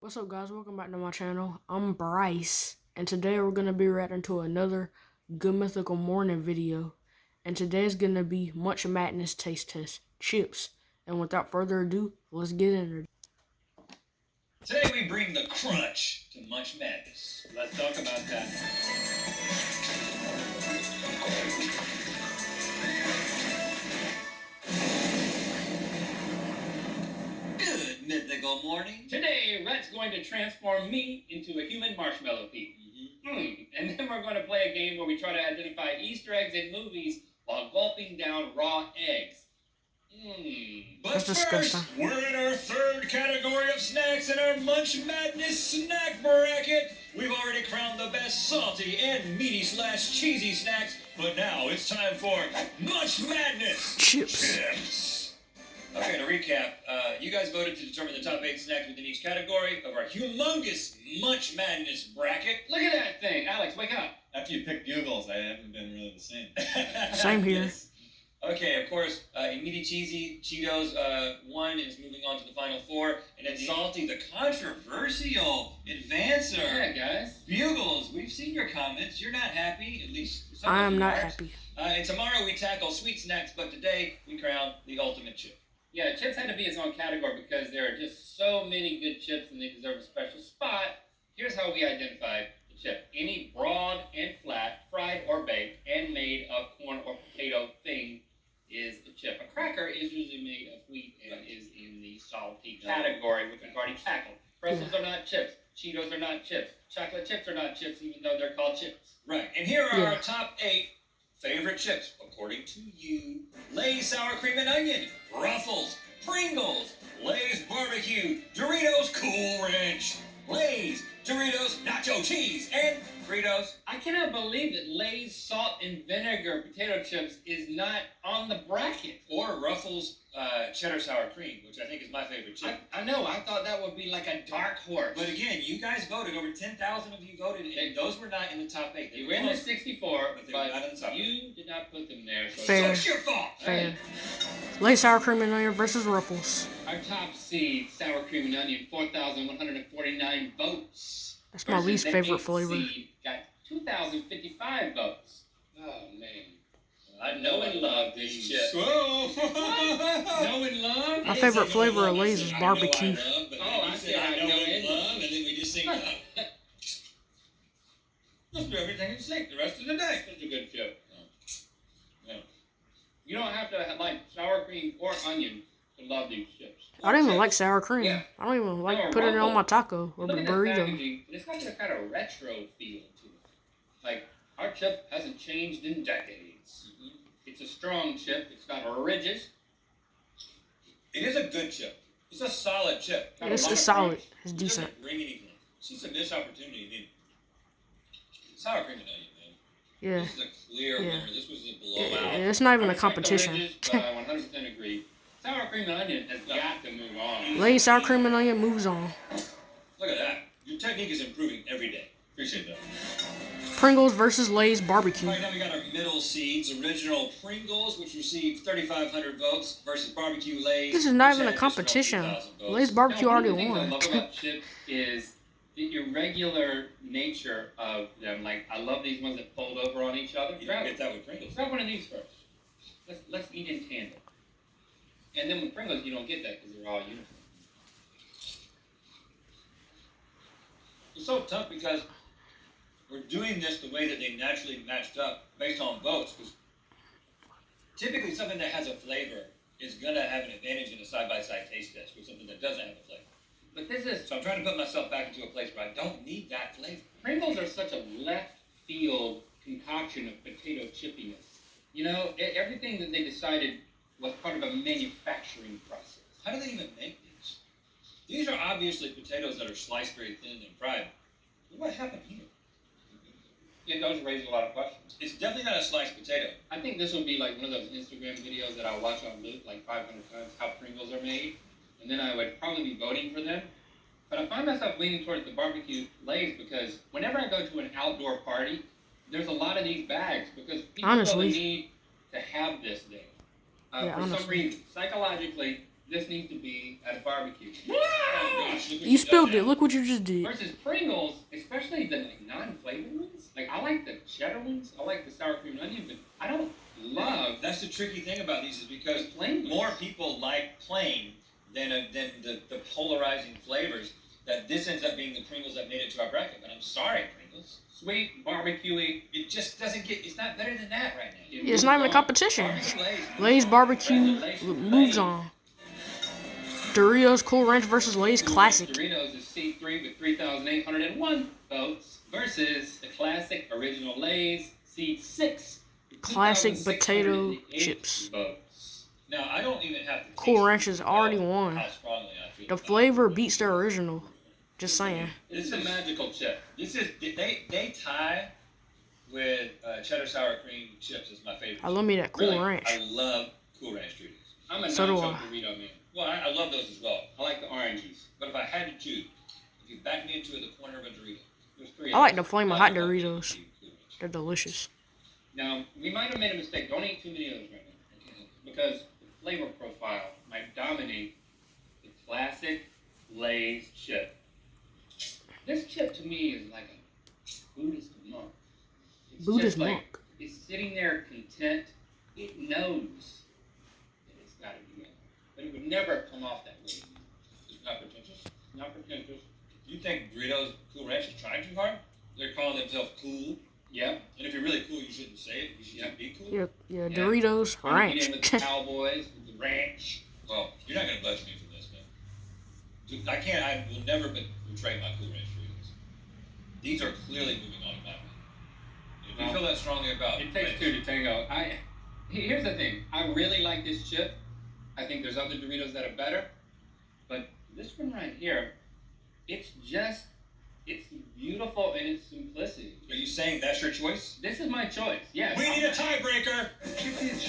What's up, guys? Welcome back to my channel. I'm Bryce, and today we're gonna be reacting to another Good Mythical Morning video. And today's gonna be Munch Madness Taste Test chips. And without further ado, let's get into it. Today we bring the crunch to Munch Madness. Let's talk about that. Good mythical morning. Today, Rhett's going to transform me into a human marshmallow pea. And then we're going to play a game where we try to identify Easter eggs in movies while gulping down raw eggs. But That's disgusting. first, we're in our third category of snacks in our Munch Madness snack bracket. We've already crowned the best salty and meaty/cheesy snacks, but now it's time for Munch Madness Chips. Okay, to recap, you guys voted to determine the top 8 snacks within each category of our humongous Munch Madness bracket. Look at that thing. Alex, wake up. After you picked Bugles, I haven't been really the same. Same here. Yes. Okay, of course, in meaty cheesy, Cheetos, 1 is moving on to the final 4. And then salty, the controversial advancer. Yeah, guys. Bugles, we've seen your comments. You're not happy, at least some I of am you not are. happy. And tomorrow we tackle sweet snacks, but today we crown the ultimate chip. Yeah, chips had to be its own category because there are just so many good chips and they deserve a special spot. Here's how we identified the chip. Any broad and flat, fried or baked, and made of corn or potato thing is the chip. A cracker is usually made of wheat and is in the salty category, which we've already tackled. Pretzels are not chips. Cheetos are not chips. Chocolate chips are not chips, even though they're called chips. Right, and here are Yeah. our top 8 favorite chips, according to you. Lay's Sour Cream and Onion, Ruffles, Pringles, Lay's Barbecue, Doritos Cool Ranch, Lay's, Doritos Nacho Cheese, and Fritos. I cannot believe that Lay's salt and vinegar potato chips is not on the bracket. Or Ruffles Cheddar Sour Cream, which I think is my favorite chip. I know, I thought that would be like a dark horse. But again, you guys voted, over 10,000 of you voted, and those were not in the top 8. They were in the 64, but they were not in the top you did not put them there. So Fair. it's your fault. Fair. Lay's Sour Cream and Onion versus Ruffles. Our top seed, sour cream and onion, 4,149 votes. That's my Versus least the favorite 8th flavor. seed got 2,055 votes. Oh, man. I Know and love this chip. Whoa. Know and love? My favorite flavor of Lay's is barbecue. I said I know and love, and then we just sing love. Let's do everything in sync the rest of the day. Such a good chip. Yeah. You don't have to like sour cream or onion to love these chips. I don't even like sour cream. Yeah. I don't even like No, putting it on my Ruffles. taco or Look the at that burrito. packaging. It's got a kind of retro feel to it. Like, our chip hasn't changed in decades. It's a strong chip. It's got ridges. It is a good chip. It's a solid chip. Got a It's lot of solid. crunch. It's It decent. doesn't bring anything. It's just a missed opportunity. I mean, sour cream and onion, man. Yeah. This is a clear Yeah. winner. This was a blowout. It's not even a I respect the competition. ridges, but I 100% agree. Sour cream and onion has got to move on. Lay's Sour Cream and Onion moves on. Look at that. Your technique is improving every day. Appreciate that. Pringles versus Lay's Barbecue. All right, now we got our middle seeds. Original Pringles, which received 3,500 votes, versus Barbecue Lay's. This is not which even a had additional competition. 2,000 votes. Lay's Barbecue Now, one already of the things I won. love about chips is the irregular nature of them. Like, I love these ones that fold over on each other. You don't get that with Pringles. Grab one of these first. Let's eat in tandem. And then with Pringles, you don't get that because they're all uniform. It's so tough because we're doing this the way that they naturally matched up based on votes. Because typically something that has a flavor is going to have an advantage in a side-by-side taste test with something that doesn't have a flavor. But this is... So I'm trying to put myself back into a place where I don't need that flavor. Pringles are such a left-field concoction of potato chippiness. You know, everything that they decided was part of a manufacturing process. How do they even make these? These are obviously potatoes that are sliced very thin and fried. What happened here? It does raise a lot of questions. It's definitely not a sliced potato. I think this would be like one of those Instagram videos that I'll watch on loop like 500 times, how Pringles are made. And then I would probably be voting for them. But I find myself leaning towards the barbecue Lay's because whenever I go to an outdoor party, there's a lot of these bags because people Honestly. feel the need to have this there. Yeah, For some honestly. reason, psychologically, this needs to be at a barbecue. Oh, gosh, look what You she's spilled done it. now. Look what you just did. Versus Pringles, especially the like non-flavored ones. Like I like the cheddar ones. I like the sour cream and onion, but I don't love That's the tricky thing about these is because plain ones. more people like plain than the polarizing flavors. That this ends up being the Pringles that made it to our bracket. But I'm sorry, Pringles. Sweet, barbecuey. It just doesn't get. It's not better than that right now. It's not even a competition. Barbecue Lay's. Lay's barbecue moves on. Doritos Cool Ranch versus Lay's Classic. Doritos is C3 with 3,801 votes versus the classic original Lay's C6. with Classic 2,608 potato chips. Votes. Now I don't even have to. Cool taste Ranch it has to already know won. How strongly I feel The about it. flavor beats the original. Just saying. It's a magical chip. This is they tie with cheddar sour cream chips as my favorite. I love me that Cool Really, Ranch. I love Cool Ranch Doritos. I'm a So do nacho I. Dorito man. Well, I love those as well. I like the oranges. But if I had to choose, if you back me into the corner of a Dorito, There's three. I of like them. the Flamin' Hot Doritos. They're delicious. Now, we might have made a mistake. Don't eat too many of those right now. Because the flavor profile might dominate the classic Lay's chip. This chip to me is like a Buddhist monk. It's Buddhist just like, monk. it's sitting there content. It knows that it's got to be good. But it would never come off that way. It's not pretentious. Not pretentious. You think Doritos Cool Ranch is trying too hard? They're calling themselves cool. Yep. And if you're really cool, you shouldn't say it. You should just be cool. Yeah, Doritos Trying to get in Ranch. with the Cowboys, with the ranch. Well, you're not gonna budge me from this, man. Dude, I will never betray my Cool Ranch Doritos. These are clearly moving on in my opinion. If you feel that strongly about It takes Ranch, two to tango. Here's the thing. I really like this chip. I think there's other Doritos that are better. But this one right here, it's beautiful in its simplicity. are you saying that's your choice? This is my choice. Yes. We need a tiebreaker.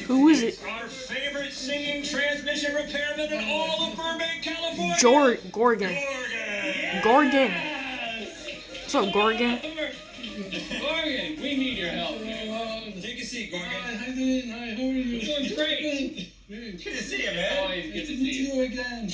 Who is it? Our favorite singing transmission repairman in all of Burbank, California. Gorgon. Gorgon. Gorgon. What's up, Gorgon? Morgan, we need your help. Take a seat, Gorgon. Hi, how you doing? Hi, how are you? Doing great. Good to see you, man. Always good to Nice see meet you. you again.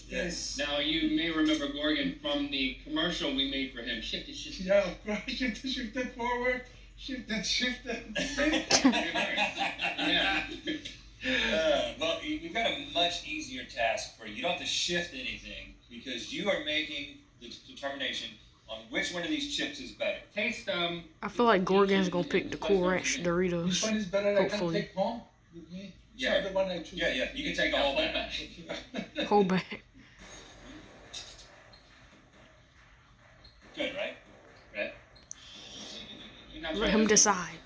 Yes. Now, you may remember Gorgon from the commercial we made for him. Shift it. Yeah, of course. Shifted forward. Shifted. Yeah. Well, we've got a much easier task for you. You don't have to shift anything because you are making the determination on which one of these chips is better. Taste I feel like Gorgon's gonna pick the Cool Ranch Which Doritos. one is better? I can Hopefully. take home with me. Yeah. So the one I choose. Yeah, you can take the whole bag. Whole bag. Good, right? Right. You're not Let trying him to- decide.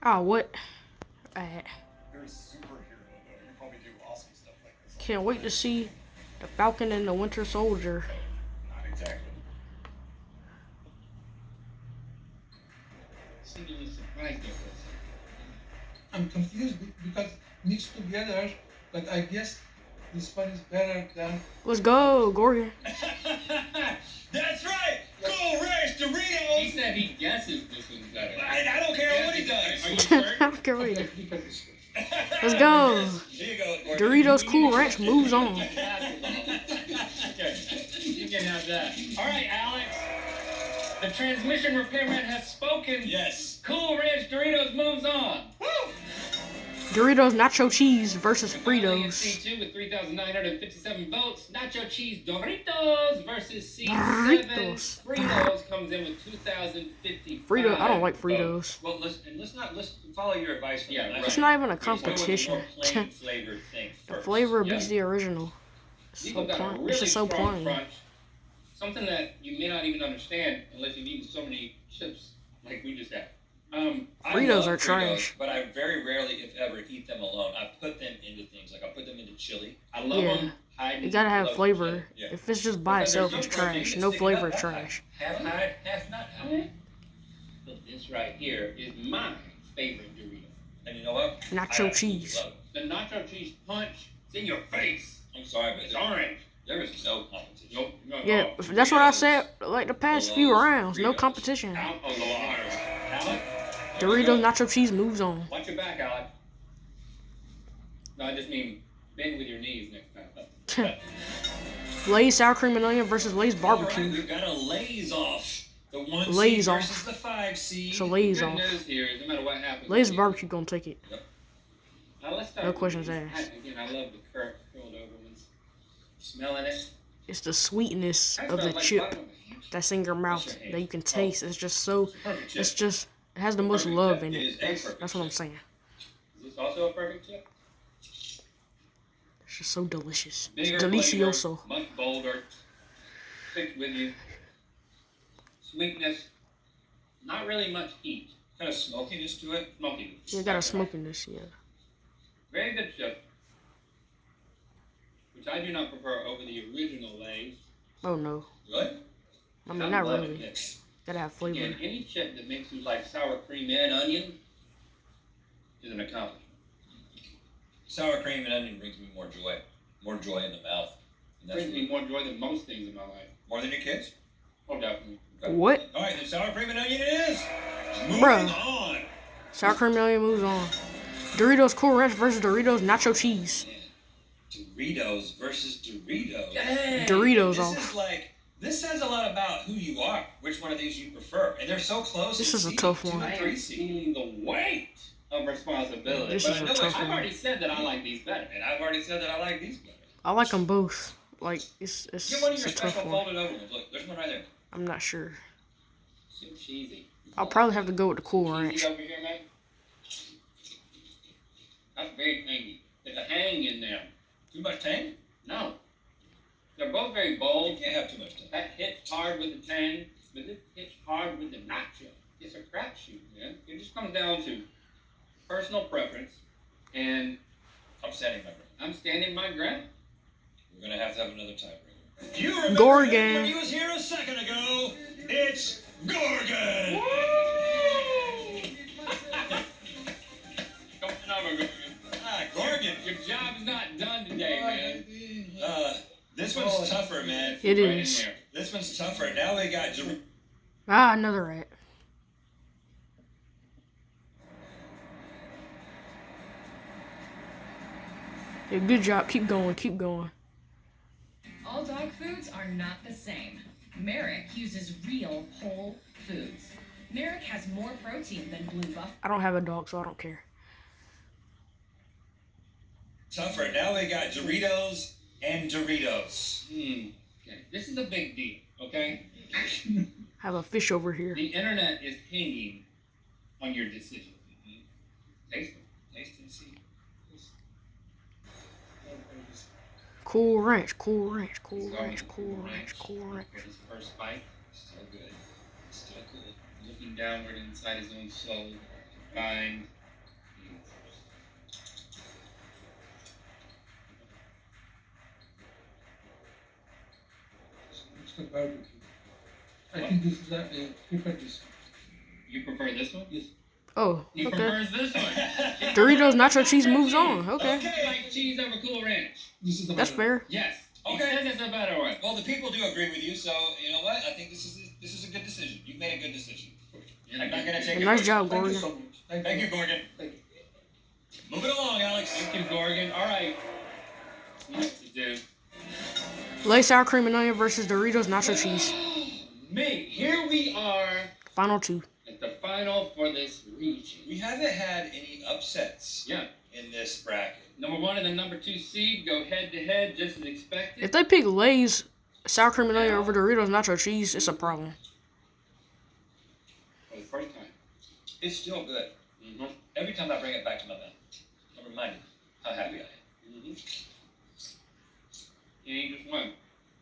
Oh, what? You're a superhero, though. You probably do awesome stuff like this. Can't wait to see the Falcon and the Winter Soldier. Not exactly. Singularly surprised at this. I'm confused because mixed together, but I guess this one is better than. Let's go, Gorgon. That's right! Cool Ranch He Doritos! said he guesses this one's better. I don't care what he Are does. you sure? I don't care what he Okay, does. look at this. Let's go. Here you go, Gordon. Doritos Cool Ranch moves on. Okay, you can have that. All right, Alex. The transmission repairman has spoken. Yes. Cool Ranch Doritos moves on. Woo! Doritos Nacho Cheese versus Finally in Fritos. C2 with 3,957 votes. Nacho Cheese Doritos versus C7. Doritos. Fritos comes in with 2,055. Frito, I don't like votes. Fritos. Well, let's follow your advice from Yeah, the right. last It's not even a Let's go with the competition. more plain flavored thing The first. flavor beats Yeah. the original. It's These so ones got a plain. really It's just so strong plain. crunch. Something that you may not even understand unless you've eaten so many chips like we just had. I Fritos love are trash. but I very rarely, if ever, eat them alone. I put them into things. Like I put them into chili. I love Yeah. them. You gotta have love flavor. Yeah. If it's just by Because there's itself, it's no protein, trash. You No stick it flavor, up that trash. high. Half hide, half not hide. But this right here is my favorite Dorito. And you know what? Nacho I absolutely cheese. love it. The nacho cheese punch, it's in your face. I'm sorry, but It's orange. there is no competition. Nope. No, Yeah, no. that's what I said like the past few rounds. No Fritos. competition. Out of the water. Alex? Doritos nacho cheese moves on. Watch your back, Alec. No, I just mean bend with your knees next time. Lay's sour cream and onion versus Lay's All right, barbecue. we've got a Lay's off. The 1 Lay's seed off. versus the 5 seed. So Lay's Good off. news here is no matter what happens. Lay's here- barbecue gonna take it. Now let's start No with questions these. asked. Again, I love the curled over ones. Smelling it. It's the sweetness I of the smell like chip bottom of a huge- that's in your mouth your hand? that you can taste. It's just so. Perfect chip. It's just. It has the most Perfect love chip. in It it. is a perfect That's what I'm chip. saying. Is this also a perfect chip? It's just so delicious. Bigger It's delicioso. flavor, much bolder. Sticks with you. Sweetness. Not really much heat. Kind of smokiness to it. Smoky. Yeah, got a smokiness. Yeah. Very good chip. Which I do not prefer over the original Lay's. Oh no. Really? I mean, not love it. really. Gotta have flavor. Again, any chip that makes you like sour cream and onion is an accomplishment. Sour cream and onion brings me more joy. More joy in the mouth. And that's Brings me more joy than most things in my life. more than your kids? Oh, definitely. What? All right, then sour cream and onion it is. Moving Bruh. on. Sour cream and onion moves on. Doritos Cool Ranch versus Doritos Nacho Cheese. Doritos versus Doritos. Doritos this off. Is like, this says a lot about who you are, which one of these you prefer. And they're so close. This in is a seed, tough 2 one. and I 3 am seed. feeling the weight of responsibility. This But is I a know tough I've one. already said that I like these better. And I've already said that I like these better. I like them both. Like it's Get one of your a tough special one. folded over ones. Look, there's one right there. I'm not sure. So cheesy. I'll probably have to go with the Cool Cheesy Ranch. over here, man. That's very tangy. There's a hang in there. Too much tang? No. They're both very You bold. can't have too much tang. That hits hard with the tang, but this hits hard with the nacho. It's a crapshoot, man. It just comes down to personal preference, and I'm standing my ground. I'm standing my ground. We're gonna have another tiebreaker. You remember Gorgon. him when he was here a second ago? It's Gorgon. Come on over, Gorgon. Gorgon. Your job's not done today, man. This one's tougher, man. It Right in is. there. This one's tougher. Now we got Ah, another rat. Yeah, good job. Keep going. Keep going. All dog foods are not the same. Merrick uses real whole foods. Merrick has more protein than Blue Buffalo. I don't have a dog, so I don't care. tougher. Now we got Doritos and Doritos. Okay. This is a big deal, okay? I have a fish over here. The internet is hanging on your decision. Taste it. Taste and see. Cool Ranch, Cool Ranch, Cool Let's go Ranch, with Cool Ranch, Cool Ranch. For his first bite, Still good. Still cool. looking downward inside his own soul to find It's the barbecue. I think this is prefer this. You prefer this one? Yes. Oh, He okay. prefers this one. Doritos nacho cheese moves on. Okay, You like cheese over Cool Ranch? This is the that's better. fair. Yes. He Okay. says it's a better one. Well, the people do agree with you, so you know what? I think this is a good decision. You've made a good decision. I'm not gonna take it. Nice personally. job, Thank you Gordon. so much. Thank you, Gordon. Thank you. Move it along, Alex. Thank you, Gorgon. All right. What to do? Lay's sour cream and onion versus Doritos nacho cheese. Me, here we are Final two. at the final for this region. We haven't had any upsets Yeah. in this bracket. Number 1 and the number 2 seed go head to head just as expected. If they pick Lay's sour cream and onion over Doritos nacho cheese, it's a problem. For the first time. It's still good. Mm-hmm. Every time I bring it back to my mouth, I'm reminded how happy I am. Mm-hmm. You ain't just one.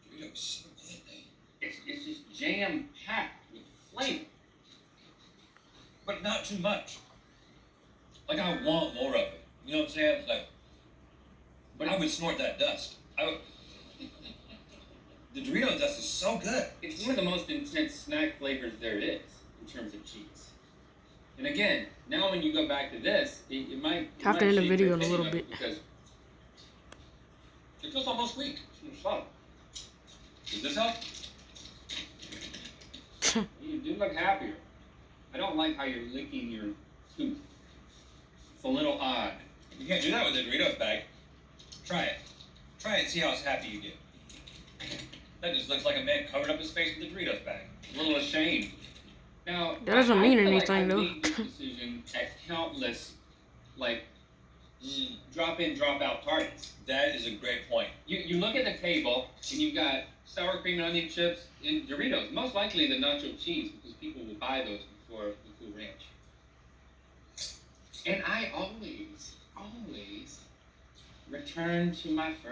Doritos so good, man. It's just jam packed with flavor. But not too much. Like I want more of it. You know what I'm saying? Like, but I would snort that dust. The Dorito dust is so good. It's one of the most intense snack flavors there is in terms of cheese. And again, now when you go back to this, it might Have to end the shake video your in a opinion little of bit. it because It feels almost weak. it's solid. Does this help? You do look happier. I don't like how you're licking your tooth. It's a little odd. You can't do that with a Doritos bag. Try it. Try it and see how happy you get. That just looks like a man covered up his face with a Doritos bag. A little ashamed. Now That doesn't I mean feel anything, like though. I've made this decision at countless, like, drop in, drop out parties. That is a great point. You look at the table and you've got sour cream and onion chips and Doritos. Most likely the nacho cheese because people will buy those before the Cool Ranch. And I always return to my first